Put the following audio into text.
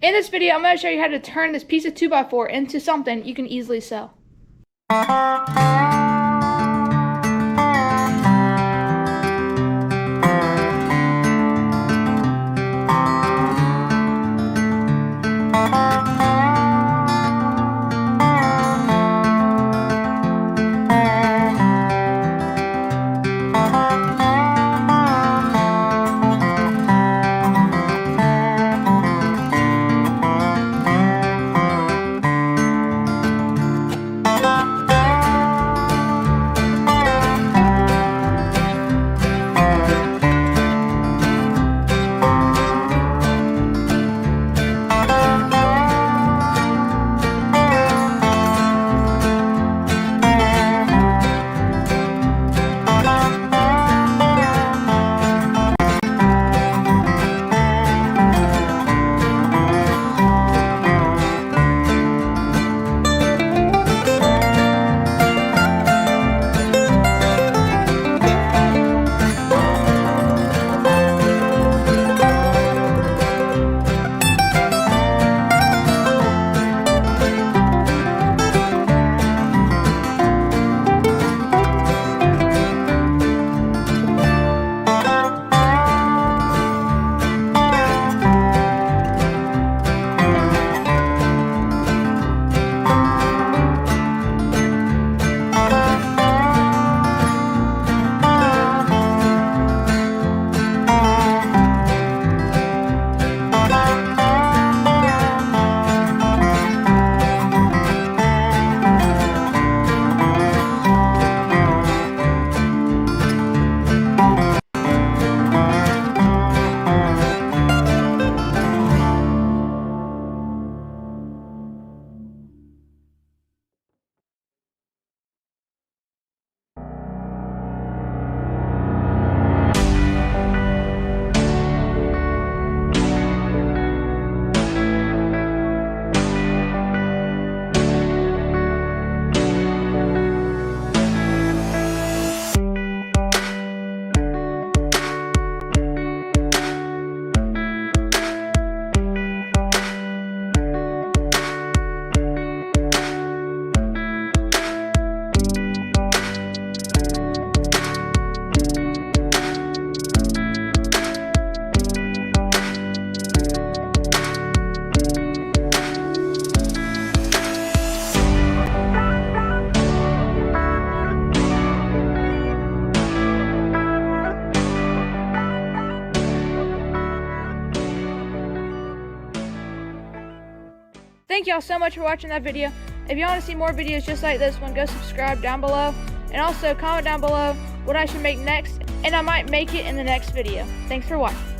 In this video, I'm going to show you how to turn this piece of 2x4 into something you can easily sell. Thank y'all so much for watching that video. If you want to see more videos just like this one, go subscribe down below. And also comment down below what I should make next, and I might make it in the next video. Thanks for watching.